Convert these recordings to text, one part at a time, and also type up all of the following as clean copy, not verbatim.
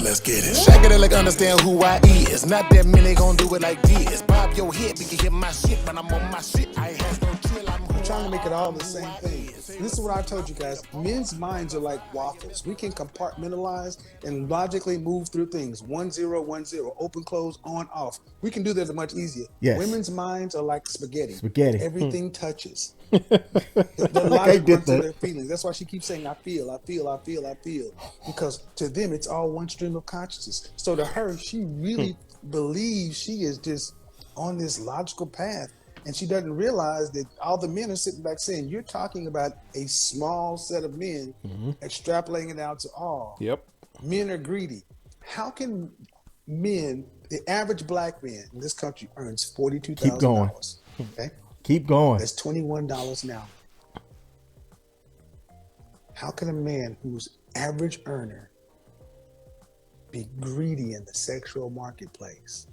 Let's get it. Shake it like understand who I is. Not that many gon' do it like this. Bob your head, we can hear my shit, but I'm on my shit. I ain't has no chill. I'm trying to make it all the same thing. This is what I told you guys. Men's minds are like waffles. We can compartmentalize and logically move through things. 1 0 1 0, open, close, on, off. We can do that much easier. Yes. Women's minds are like spaghetti. Everything touches. The Like logic runs through their feelings. That's why she keeps saying, I feel. Because to them, it's all one stream of consciousness. So to her, she really believes she is just on this logical path. And she doesn't realize that all the men are sitting back saying, you're talking about a small set of men extrapolating it out to all. Yep. Men are greedy. How can men, the average black man in this country earns $42,000? Keep going. Okay. Keep going. That's $21 an hour. How can a man whose average earner be greedy in the sexual marketplace?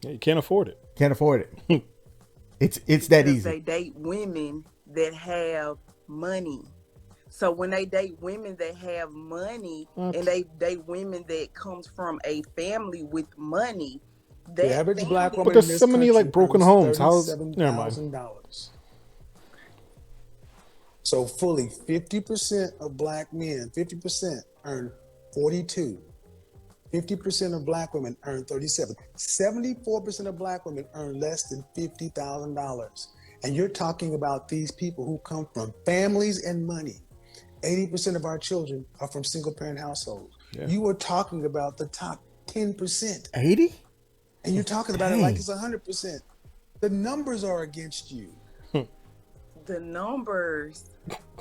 Yeah, you can't afford it. Can't afford it. It's that easy. They date women that have money. So when they date women that have money and they date women that comes from a family with money, the average black woman, but there's so many like broken homes. How's never mind. So fully 50% of black men, 50% earn 42. 50% of black women earn 37. 74% of black women earn less than $50,000. And you're talking about these people who come from families and money. 80% of our children are from single parent households. Yeah. You are talking about the top 10%. 80? And you're talking about it like it's 100%. The numbers are against you. The numbers.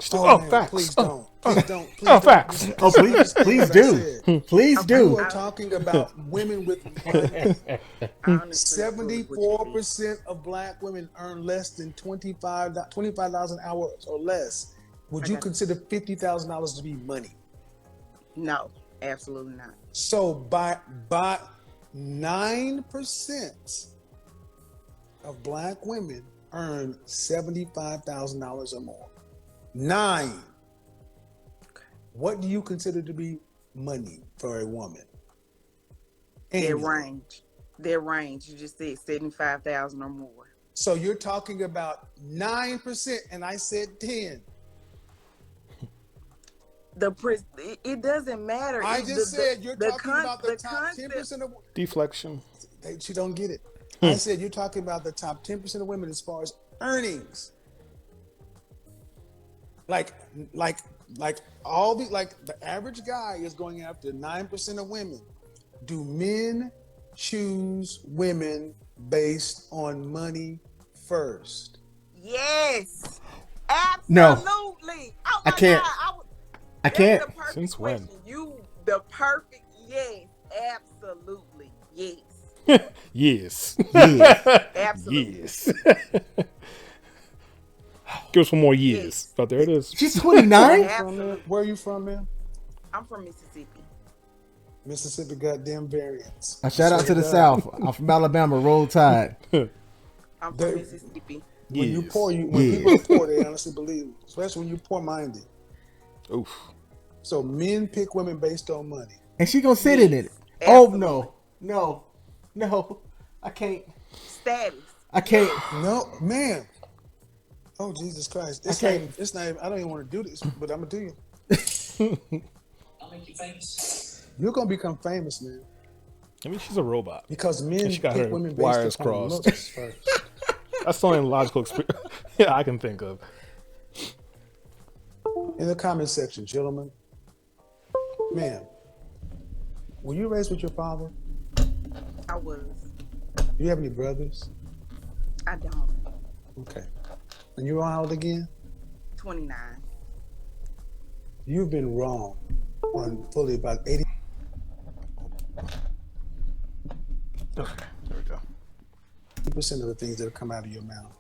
Facts. Please don't. Please don't. Facts. Oh, please do. Please do. You are talking about women with money. 74% of black women earn less than $25,000 hours or less. Would you consider $50,000 to be money? No, absolutely not. So by 9% of black women earn $75,000 or more. 9. What do you consider to be money for a woman? Their range. You just said 75,000 or more. So you're talking about 9%, and I said 10. It doesn't matter. I just said you're talking about the top 10% of deflection. She don't get it. I said you're talking about the top 10% of women as far as earnings. Like the average guy is going after 9% of women. Do men choose women based on money first? Yes. Absolutely. No. Oh I can't. God. I can't. Since when? The perfect yes. Absolutely. Yes. Yes. Absolutely. Yes. Give us one more years. Yes. But there it is. She's 29? Where are you from, man? I'm from Mississippi. Mississippi goddamn variants. A shout out to the South. I'm from Alabama. Roll Tide. I'm from Mississippi. When you poor, when people are poor, they honestly believe, especially when you're poor-minded. Oof. So men pick women based on money. And she gonna sit in it. Absolutely. Oh no. I can't. Status. I can't. No, man. Oh Jesus Christ! It's not even, I don't even want to do this, but I'm gonna do you. I'll make you famous. You're gonna become famous, man. I mean, she's a robot. Because men she got pick her women wires based upon crossed. looks first. That's the only logical experience I can think of. In the comment section, gentlemen, ma'am, were you raised with your father? I was. Do you have any brothers? I don't. Okay. And you're how old again? 29. You've been wrong on fully about 80. Okay, there we go. 80% of the things that have come out of your mouth.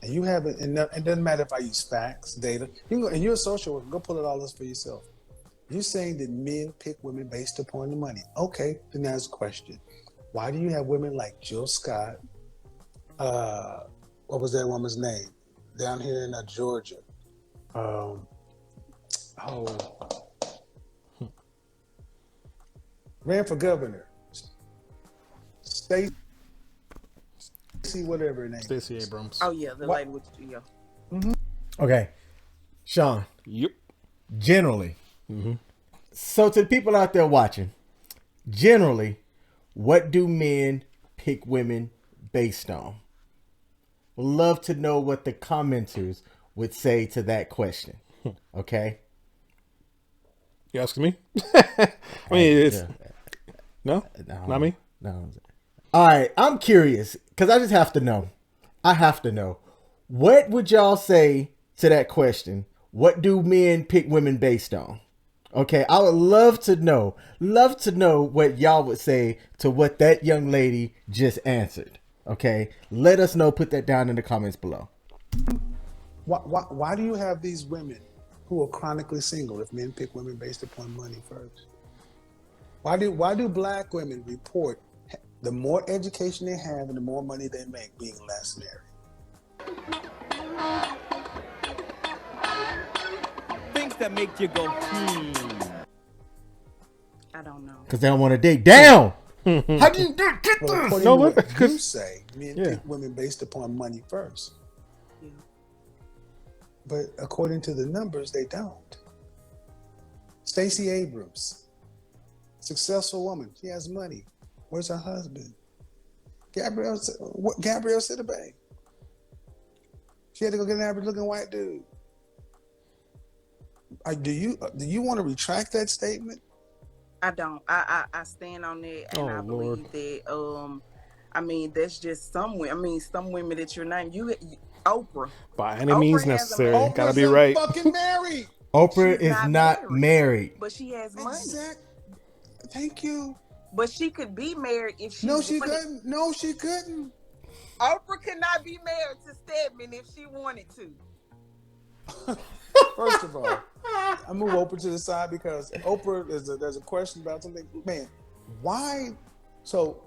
And you haven't, and it doesn't matter if I use facts, data. You can go, and you're a social worker, go pull it all this for yourself. You're saying that men pick women based upon the money. Okay, then that's a question. Why do you have women like Jill Scott? What was that woman's name? Down here in Georgia. ran for governor. Stacey, whatever her name. Stacey Abrams. Oh yeah, the What? lady with yeah. Okay, Sean. Yep. Generally, so to the people out there watching, generally, what do men pick women based on? Would love to know what the commenters would say to that question. Okay. You asking me? I mean, it's no, not me. No. All right, I'm curious because I just have to know. I have to know. What would y'all say to that question? What do men pick women based on? Okay, I would love to know what y'all would say to what that young lady just answered. Okay, let us know. Put that down in the comments below. Why do you have these women who are chronically single if men pick women based upon money first? Why do black women report the more education they have and the more money they make being less married? Things that make you go, I don't know. Because they don't want to date down. How do you get Well, this? according No, to look, what you 'cause- say, men yeah. pick women based upon money first. Yeah. But according to the numbers, they don't. Stacey Abrams, successful woman. She has money. Where's her husband? Gabrielle Sidibe. She had to go get an average-looking white dude. Do you want to retract that statement? I don't. I stand on that, and Oh, I Lord. believe that. I mean, that's just some women. I mean, some women that you're not. Oprah. By any Oprah means has a necessary. man. Gotta be Oprah's right. fucking married. Oprah She's is not married. but she has money. Exact. Thank you. But she could be married if she. No, she wanted. couldn't. No, she couldn't. Oprah could not be married to Stedman if she wanted to. First of all, I move Oprah to the side because Oprah there's a question about something. Man, why? So,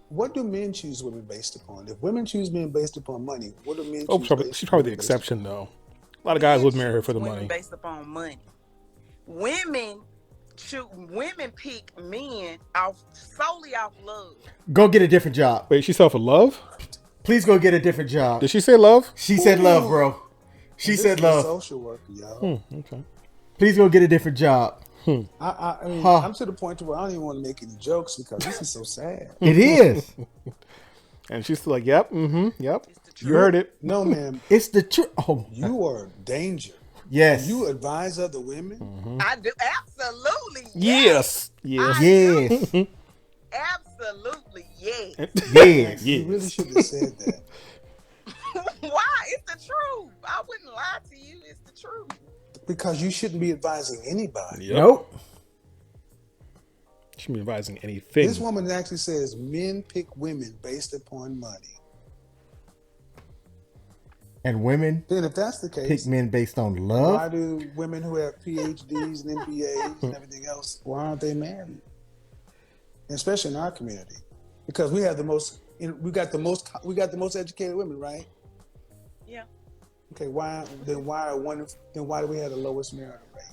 what do men choose women based upon? If women choose men based upon money, what do men choose? She's probably the exception, though. A lot of guys would marry her for the Women money. based upon money. Women pick men solely off love. Go get a different job. Wait, she sell for love? Please go get a different job. Did she say love? She said love, bro. She This said is a love. social worker, y'all. Okay. Please go get a different job. I mean, Huh. I'm to the point to where I don't even want to make any jokes because this is so sad. It is. And she's still like, yep, yep. It's the You truth. heard it. No, ma'am, It's the truth. Oh, you are danger. yes. You advise other women. I do absolutely. Yes. Yes. Yes. Absolutely, yes. Yes. You really should have said that. Why? It's the truth. I wouldn't lie to you. It's the truth. Because you shouldn't be advising anybody. Yep. Nope. She be advising anything. This woman actually says men pick women based upon money. And women Then if that's the pick case, men based on why love. do women who have PhDs and MBAs and everything else, why aren't they married? Especially in our community. Because we have the most educated women, right? Yeah. Okay, why do we have the lowest marital rate?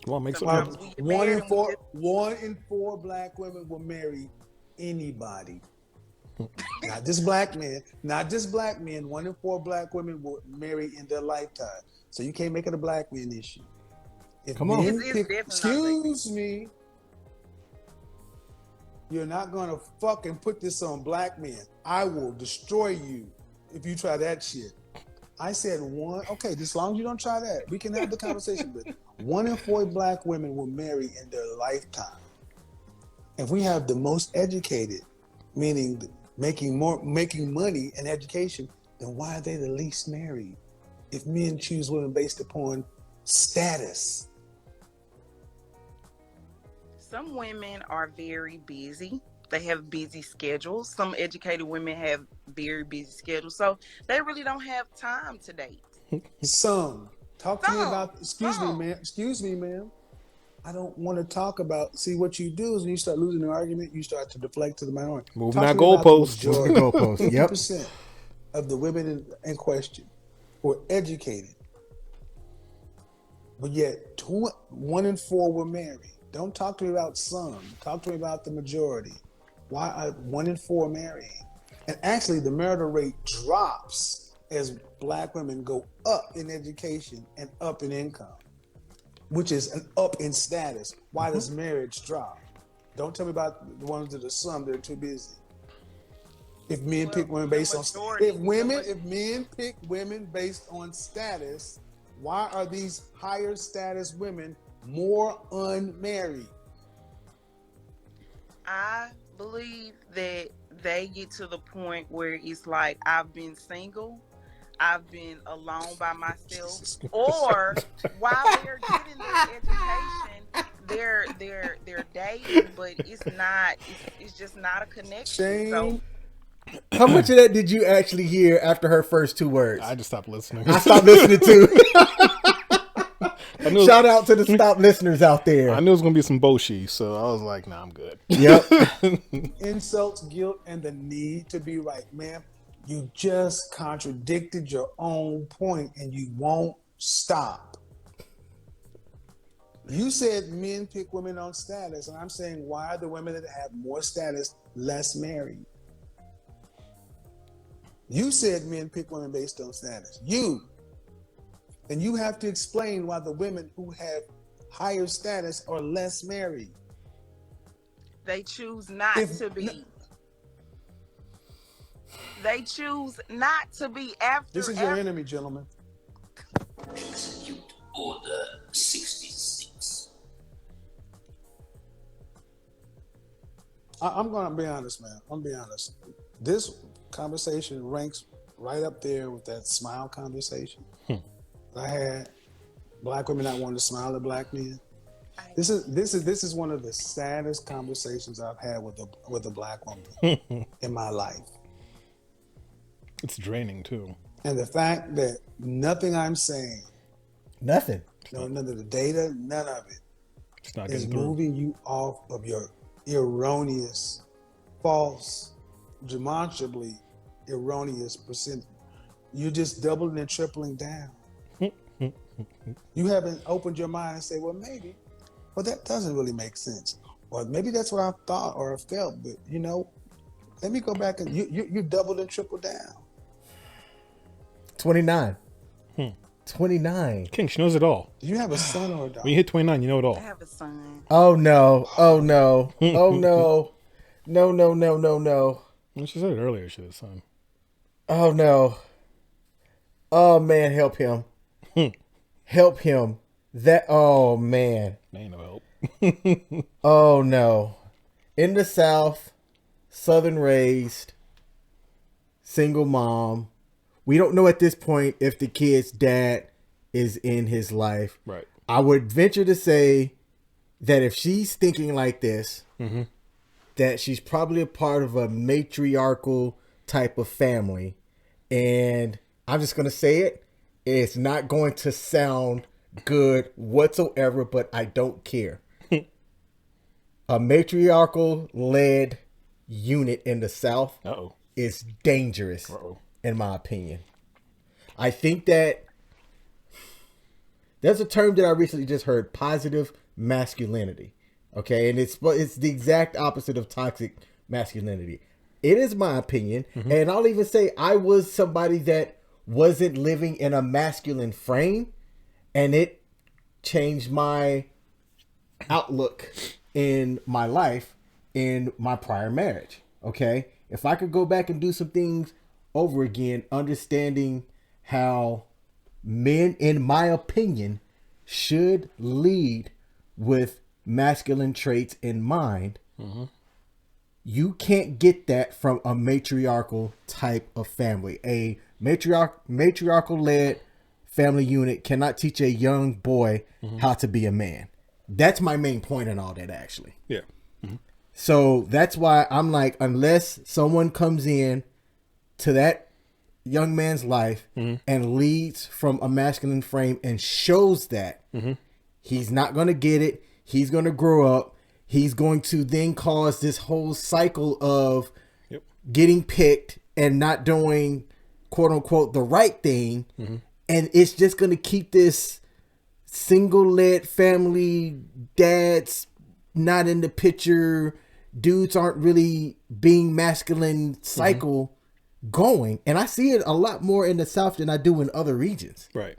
Well, make Why- some. We get One married in and four, 1 in 4 black women will marry anybody. Not just black men. 1 in 4 black women will marry in their lifetime. So you can't make it a black man issue. If Come on. men It's pick- definitely not excuse me. You're not gonna fucking put this on black men. I will destroy you if you try that shit. I said one. Okay, just as long as you don't try that, we can have the conversation. But 1 in 4 black women will marry in their lifetime. If we have the most educated, meaning making money and education, then why are they the least married? If men choose women based upon status. Some women are very busy. They have busy schedules. Some educated women have very busy schedules. So they really don't have time to date. Some. Talk to me Some. about, excuse me, ma'am. I don't want to talk about, see what you do is when you start losing the argument, you start to deflect to the minority. Moving Talk that to me about the goalpost. majority. Goalpost. Yep. 50% of the women in question were educated, but yet 1 in 4 were married. Don't talk to me about some. Talk to me about the majority. Why are 1 in 4 marrying? And actually, the marital rate drops as Black women go up in education and up in income, which is an up in status. Why does marriage drop? Don't tell me about the ones that are some that are too busy. If men pick women based on if men pick women based on status, why are these higher status women more unmarried? I believe that they get to the point where it's like, I've been single, I've been alone by myself, or while they're getting their education, they're dating, but it's just not a connection. Shame. So How much of that did you actually hear after her first 2 words? I just stopped listening. I stopped listening too. Shout out to the stop listeners out there. I knew it was gonna be some bullshit, so I was like, "Nah, I'm good." Yep. Insults, guilt, and the need to be right, man. You just contradicted your own point, and you won't stop. You said men pick women on status, and I'm saying, why are the women that have more status less married? You said men pick women based on status. And you have to explain why the women who have higher status are less married. they choose not to be. They choose not to be after. This is your enemy, gentlemen. Execute Order 66. I'm going to be honest, man. I'm going to be honest. This conversation ranks right up there with that smile conversation I had. Black women not wanting to smile at Black men. This is one of the saddest conversations I've had with a Black woman in my life. It's draining too. And the fact that nothing I'm saying, Nothing. none of the data, none of it, It's not is getting through. moving you off of your erroneous, false, demonstrably erroneous percent. You're just doubling and tripling down. You haven't opened your mind and say, well, maybe, well, that doesn't really make sense. Or maybe that's what I thought or felt, but let me go back and you doubled and tripled down. 29. 29. King, she knows it all. Do you have a son or a daughter? When you hit 29, you know it all. I have a son. Oh no. Oh no. Oh no. No, no, no, no, no. Well, she said it earlier. She had a son. Oh no. Oh man, help him. Help him. Oh man. Ain't no help. Oh no. In the South, Southern raised, single mom. We don't know at this point if the kid's dad is in his life. Right. I would venture to say that if she's thinking like this, that she's probably a part of a matriarchal type of family. And I'm just going to say it. It's not going to sound good whatsoever, but I don't care. A matriarchal led unit in the South is dangerous, in my opinion. I think that there's a term that I recently just heard, positive masculinity. Okay, and it's the exact opposite of toxic masculinity. It is my opinion, and I'll even say I was somebody that wasn't living in a masculine frame, and it changed my outlook in my life in my prior marriage. Okay, if I could go back and do some things over again, understanding how men, in my opinion, should lead with masculine traits in mind, you can't get that from a matriarchal type of family. A matriarchal led family unit cannot teach a young boy how to be a man. That's my main point in all that, actually. Yeah. So that's why I'm like, unless someone comes in to that young man's life and leads from a masculine frame and shows that, he's not going to get it. He's going to grow up. He's going to then cause this whole cycle of getting picked and not doing, quote unquote, the right thing. And it's just going to keep this single-led family, dad's not in the picture. Dudes aren't really being masculine cycle going. And I see it a lot more in the South than I do in other regions. Right.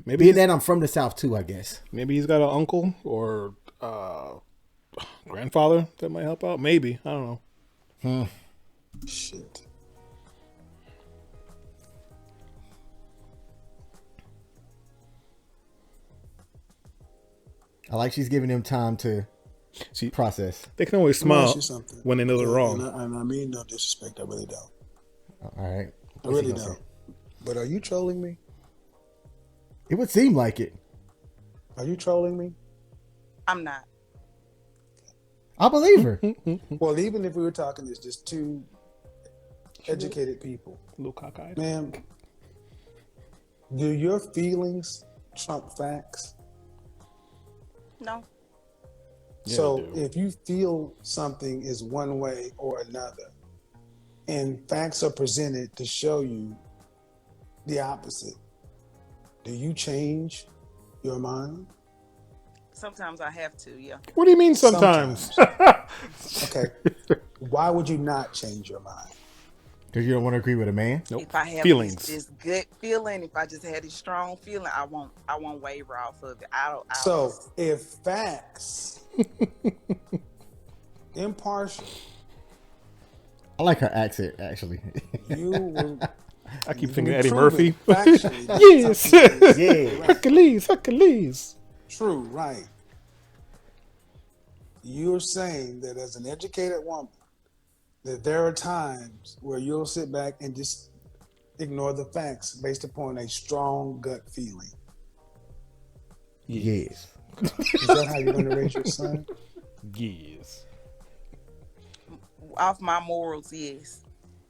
Maybe Being that I'm from the South too, I guess. maybe he's got an uncle or grandfather that might help out. Maybe. I don't know. Shit. I like she's giving him time to See, process. they can always Let me smile ask you something. when they know they're wrong. And I mean no disrespect. I really don't. All right. I really don't. But are you trolling me? It would seem like it. Are you trolling me? I'm not. I believe her. Well, even if we were talking as just two educated people, A little cockeyed. ma'am, do your feelings trump facts? No. Yeah, So they do. if you feel something is one way or another, and facts are presented to show you the opposite, do you change your mind? Sometimes I have to, yeah. What do you mean sometimes? Okay. Why would you not change your mind? Because you don't want to agree with a man? Nope. If I have Feelings. this good feeling, if I just had this strong feeling, I won't waver off of it. I don't. So if facts, impartial, I like her accent, actually. you will I keep you thinking will Eddie prove Murphy. it factually that Yes. something is Yeah. Hercules, Hercules. true, right? You're saying that as an educated woman, that there are times where you'll sit back and just ignore the facts based upon a strong gut feeling. Yes. Is that how you're going to raise your son? Yes. off my morals, yes.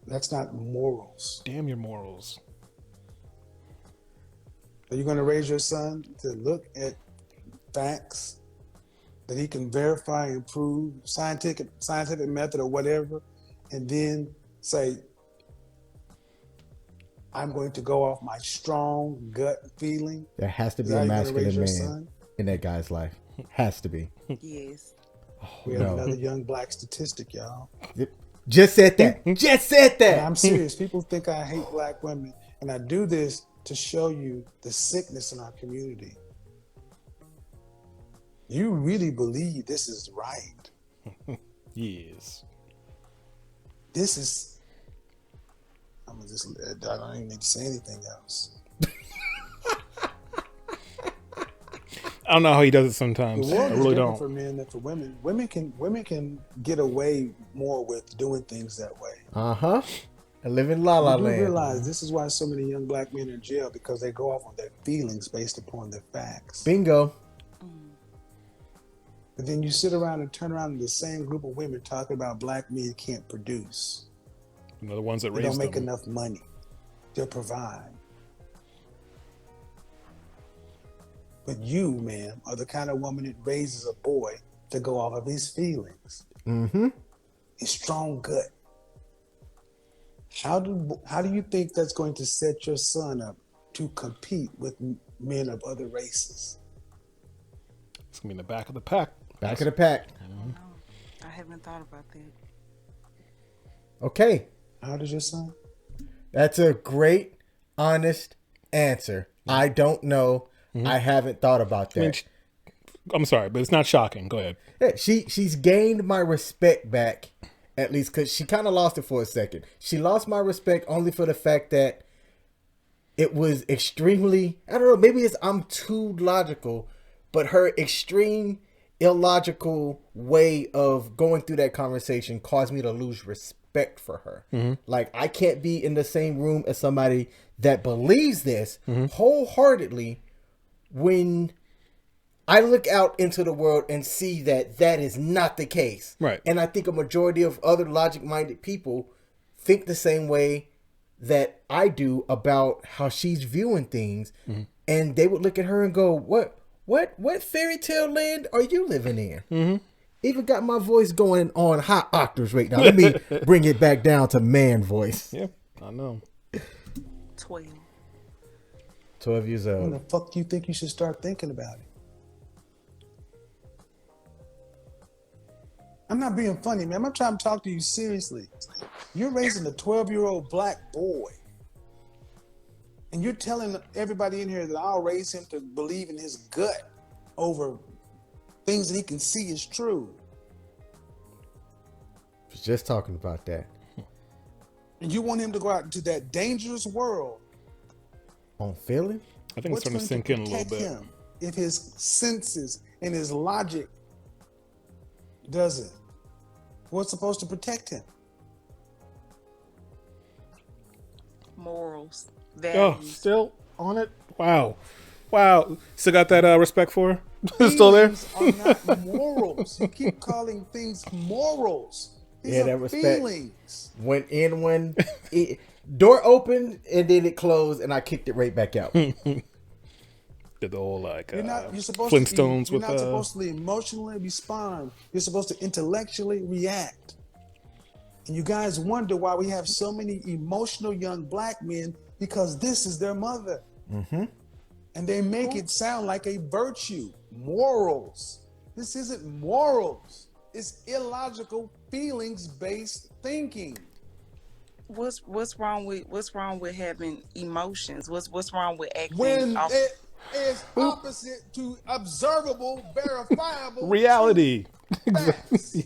That's not morals. Damn your morals. Are you going to raise your son to look at facts that he can verify and prove, scientific method or whatever, and then say, I'm going to go off my strong gut feeling? There has to Is be that a how you're gonna raise masculine your man son? in that guy's life. Has to be. Yes. We have No. another young black statistic, y'all. Just said that. Just said And that. I'm serious. People think I hate black women, and I do this to show you the sickness in our community. You really believe this is right. Yes. This is. I don't even need to say anything else. I don't know how he does it The sometimes. world I is really different don't. for men than for women. Women can get away more with doing things that way. Uh-huh. I live in La La You do Land. realize this is why so many young black men are in jail, because they go off on their feelings based upon their facts. Bingo. But then you sit around and turn around to the same group of women talking about black men can't produce. You know, the ones that They don't raised make them. enough money to provide. But you, ma'am, are the kind of woman that raises a boy to go off of his feelings, Mm-hmm. his strong gut. How do you think that's going to set your son up to compete with men of other races? It's gonna be in the back of the pack. Back of the pack. I haven't thought about that. Okay. How does your son? That's a great, honest answer. I don't know. I haven't thought about I mean, that. I'm sorry, but it's not shocking. Go ahead. Yeah, she's gained my respect back, at least, because she kind of lost it for a second. She lost my respect only for the fact that it was extremely, I don't know, maybe I'm too logical, but her extreme illogical way of going through that conversation caused me to lose respect for her. Like, I can't be in the same room as somebody that believes this wholeheartedly when I look out into the world and see that that is not the case. Right. And I think a majority of other logic-minded people think the same way that I do about how she's viewing things. And they would look at her and go, what fairy tale land are you living in? Even got my voice going on high octaves right now. Let me bring it back down to man voice. Yeah, I know. 12. 12 years When old. the fuck do you think you should start thinking about it? I'm not being funny, man. I'm trying to talk to you seriously. You're raising a 12-year-old black boy. And you're telling everybody in here that I'll raise him to believe in his gut over things that he can see is true. Was just talking about that. And you want him to go out into that dangerous world. On feeling? I think it's starting to sink in a little bit. Him if his senses and his logic doesn't? What's supposed to protect him? Morals. Oh, Values. still on it? Wow. Still got that respect for her? Still there? Feelings are not morals. You keep calling things morals. These Yeah, are that respect. feelings. Went in when door opened and then it closed and I kicked it right back out. Did the whole like You're supposed Flintstones to be, with you're not supposed to emotionally respond. You're supposed to intellectually react. And you guys wonder why we have so many emotional young black men, because this is their mother. Mm-hmm. And they make it sound like a virtue. Morals. This isn't morals. It's illogical, feelings-based thinking. What's wrong with having emotions? What's wrong with acting? When it is opposite to observable, verifiable reality. facts.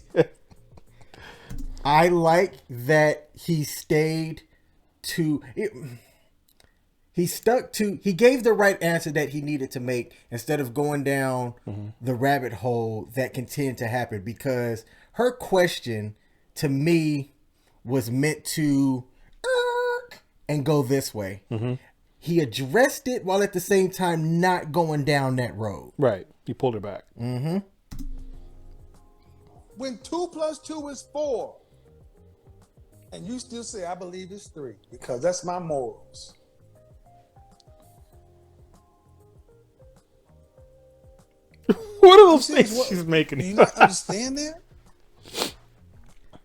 I like that he stayed to it. He gave the right answer that he needed to make instead of going down the rabbit hole that continued to happen, because her question to me was meant to and go this way. Mm-hmm. He addressed it while at the same time not going down that road. Right. He pulled it back. Mm-hmm. When 2 + 2 is 4, and you still say, I believe it's 3, because that's my morals. What are those things she's making? Do you not understand that?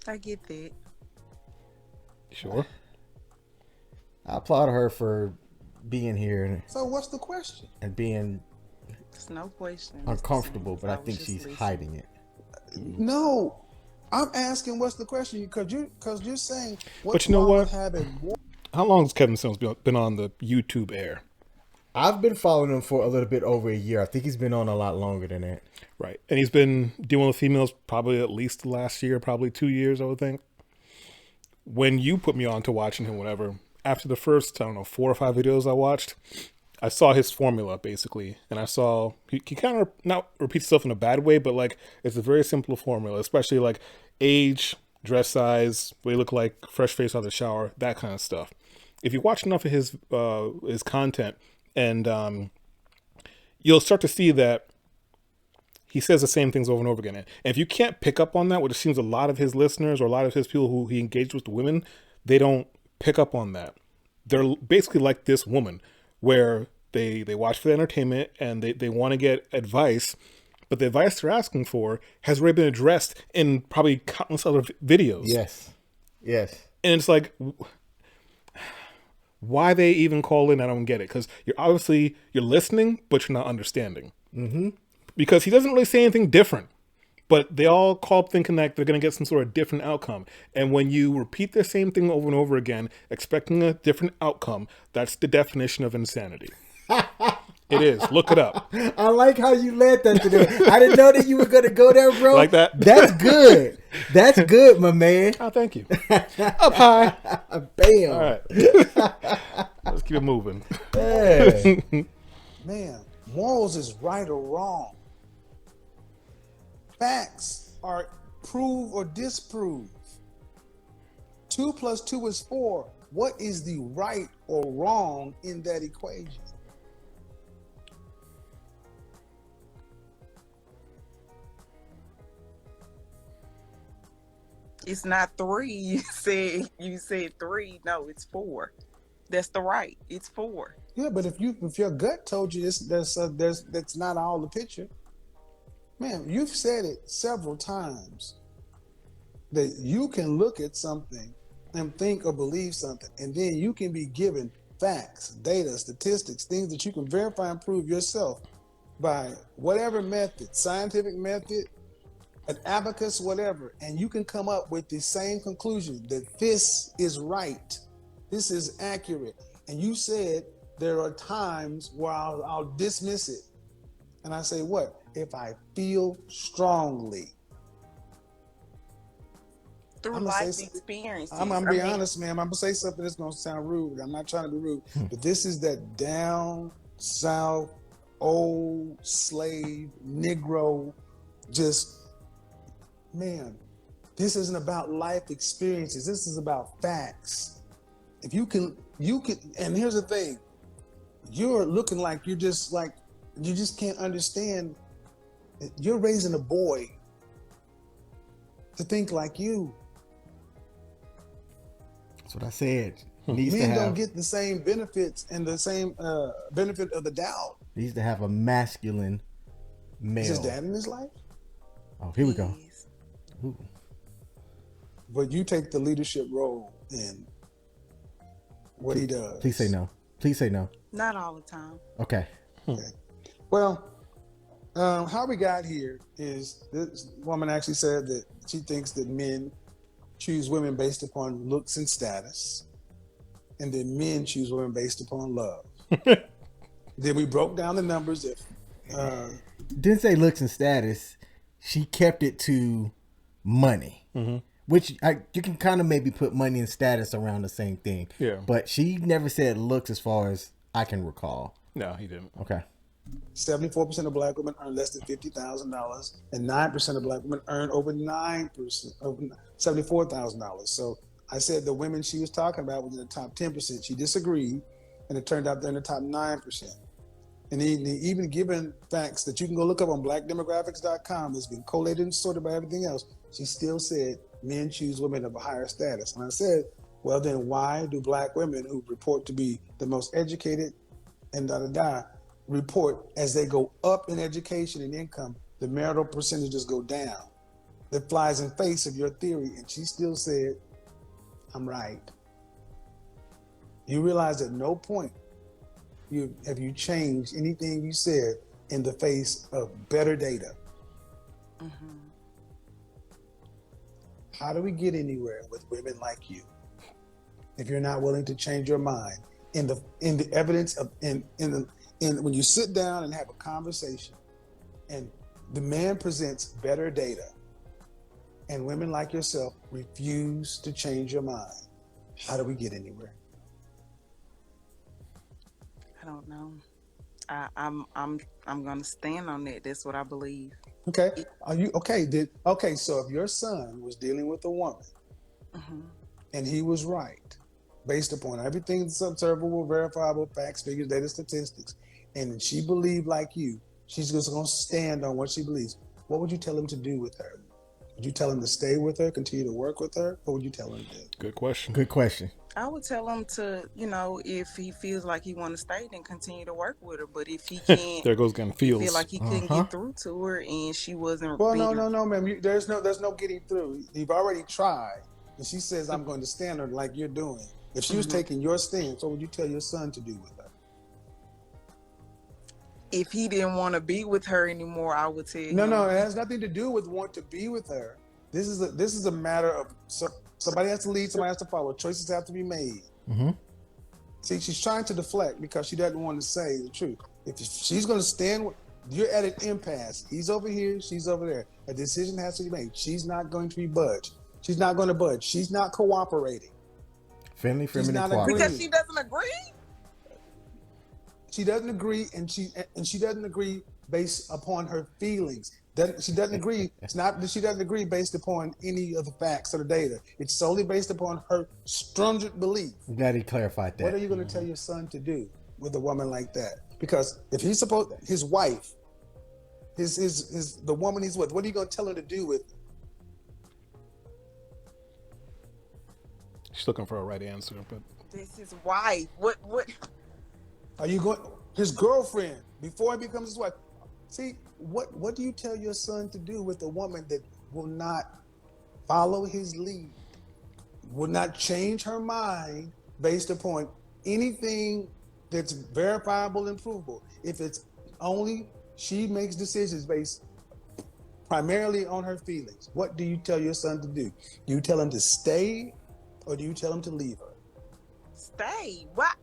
I get that. Sure. I applaud her for being here So what's the question? and being It's no question. uncomfortable, but I was think just she's listening. hiding it. No, I'm asking what's the question, because you're saying what's But you know wrong what? with having more. How long has Kevin Sims been on the YouTube air? I've been following him for a little bit over a year. I think he's been on a lot longer than that. Right. And he's been dealing with females probably at least the last year, probably 2 years, I would think. When you put me on to watching him, whatever, after the first, 4 or 5 videos I watched, I saw his formula, basically. And I saw, he kind of not repeats himself in a bad way, but like, it's a very simple formula, especially like age, dress size, what he look like, fresh face out of the shower, that kind of stuff. If you watch enough of his content, and you'll start to see that he says the same things over and over again. And if you can't pick up on that, which it seems a lot of his listeners or a lot of his people who he engaged with, the women, they don't pick up on that. They're basically like this woman, where they watch for the entertainment and they want to get advice, but the advice they're asking for has already been addressed in probably countless other videos. Yes. And it's like, why they even call in, I don't get it. Because you're listening, but you're not understanding. Mm-hmm. Because he doesn't really say anything different. But they all call up thinking that they're going to get some sort of different outcome. And when you repeat the same thing over and over again, expecting a different outcome, that's the definition of insanity. It is. Look it up. I like how you led that today. I didn't know that you were going to go there, bro. Like that? That's good. That's good, my man. Oh, thank you. Up high. Bam. All right. Let's keep it moving. Hey. Man, morals is right or wrong. Facts are prove or disprove. 2 + 2 is 4. What is the right or wrong in that equation? It's not 3. You said 3. No, it's 4. That's the right. It's 4. Yeah, but if your gut told you that's not all the picture, man, you've said it several times that you can look at something and think or believe something, and then you can be given facts, data, statistics, things that you can verify and prove yourself by whatever method, scientific method, an abacus, whatever, and you can come up with the same conclusion that this is right, this is accurate, and you said there are times where I'll dismiss it, and I say what? If I feel strongly. Through life experiences. I'm gonna be honest, man. I'm gonna say something that's gonna sound rude. I'm not trying to be rude, but this is that down south, old slave, Negro, just, man, this isn't about life experiences. This is about facts. If you can, and here's the thing, you're looking like you just can't understand. You're raising a boy to think like you. That's what I said. Men don't get the same benefits and the same benefit of the doubt. Needs to have a masculine male. Is his dad in his life? Oh, here we go. Ooh. But you take the leadership role in what he does. Please say no. Please say no. Not all the time. Okay. Well, how we got here is this woman actually said that she thinks that men choose women based upon looks and status, and then men choose women based upon love. Then we broke down the numbers. Didn't say looks and status. She kept it to money, which you can kind of maybe put money and status around the same thing. Yeah. But she never said looks as far as I can recall. No, he didn't. Okay. 74% of black women earn less than $50,000, and 9% of black women earn over 9% of $74,000. So I said the women she was talking about was in the top 10%. She disagreed, and it turned out they're in the top 9%. And even given facts that you can go look up on blackdemographics.com that's been collated and sorted by everything else, she still said men choose women of a higher status. And I said, well, then why do black women who report to be the most educated and report as they go up in education and income, the marital percentages go down? That flies in face of your theory. And she still said, I'm right. You realize at no point have you changed anything you said in the face of better data. How do we get anywhere with women like you if you're not willing to change your mind in the evidence of when you sit down and have a conversation and the man presents better data and women like yourself refuse to change your mind? How do we get anywhere? I don't know. I'm gonna stand on that. That's what I believe. Okay. Are you okay? So if your son was dealing with a woman and he was right, based upon everything that's observable, verifiable, facts, figures, data, statistics, and she believed like you, she's just gonna stand on what she believes, what would you tell him to do with her? Would you tell him to stay with her, continue to work with her? What would you tell him to do? Good question. Good question. I would tell him to, if he feels like he want to stay, then continue to work with her. But if he can't, There goes getting feels. feel like he couldn't get through to her, and she wasn't. Well, no, ma'am. There's no getting through. You've already tried, and she says, "I'm going to stand her like you're doing." If she was taking your stance, what would you tell your son to do with her? If he didn't want to be with her anymore, I would tell him. No, it has nothing to do with want to be with her. This is a matter of somebody has to lead, somebody has to follow. Choices have to be made. See, she's trying to deflect because she doesn't want to say the truth. If she's going to stand, you're at an impasse. He's over here, she's over there. A decision has to be made. She's not going to be budged. She's not going to budge. She's not cooperating. Friendly, She's not agreeing. Because she doesn't agree. She doesn't agree, and she doesn't agree based upon her feelings. She doesn't agree. It's not that she doesn't agree based upon any of the facts or the data. It's solely based upon her stringent belief. I'm glad he clarified that. What are you going to tell your son to do with a woman like that? Because if he's supposed, his wife, the woman he's with, what are you going to tell her to do with? She's looking for a right answer, but This is wife. What? Are you going? His girlfriend before he becomes his wife. See, what do you tell your son to do with a woman that will not follow his lead, will not change her mind based upon anything that's verifiable and provable? If it's only she makes decisions based primarily on her feelings, what do you tell your son to do? Do you tell him to stay, or do you tell him to leave her? Stay. Why?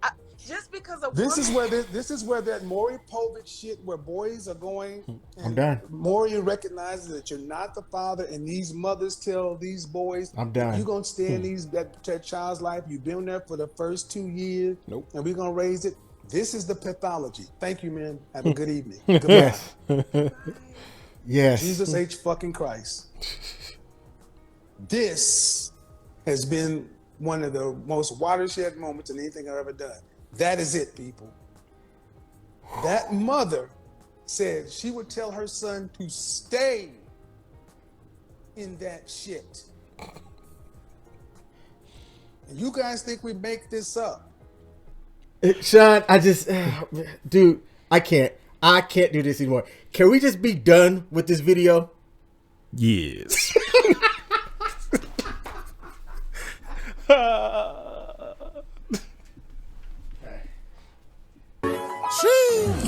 Just because of This is where that Maury Povich shit, where boys are going. I'm done. Maury recognizes that you're not the father, and these mothers tell these boys, I'm done. You're gonna stay in that child's life. You've been there for the first 2 years, Nope. and we're gonna raise it. This is the pathology. Thank you, man. Have a good evening. Goodbye. Yes. Jesus H. fucking Christ. This has been one of the most watershed moments in anything I've ever done. That is it, people. That mother said she would tell her son to stay in that shit. And you guys think we make this up? Sean, I just, dude, I can't do this anymore. Can we just be done with this video? Yes.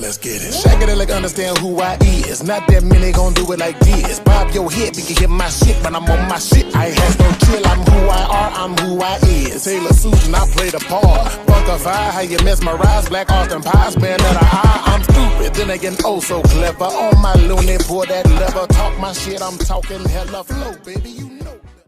Let's get it. Shake it like understand who I is. Not that many gon' do it like this. Bob your head, you can hear my shit, but I'm on my shit. I ain't has no chill. I'm who I are, I'm who I is. Taylor Susan, I play the part. Funkify, how you mesmerize. Black Austin Pies, man that I'm stupid. Then again, oh so clever. On my loony, pour that lever. Talk my shit, I'm talking hella flow, baby. You know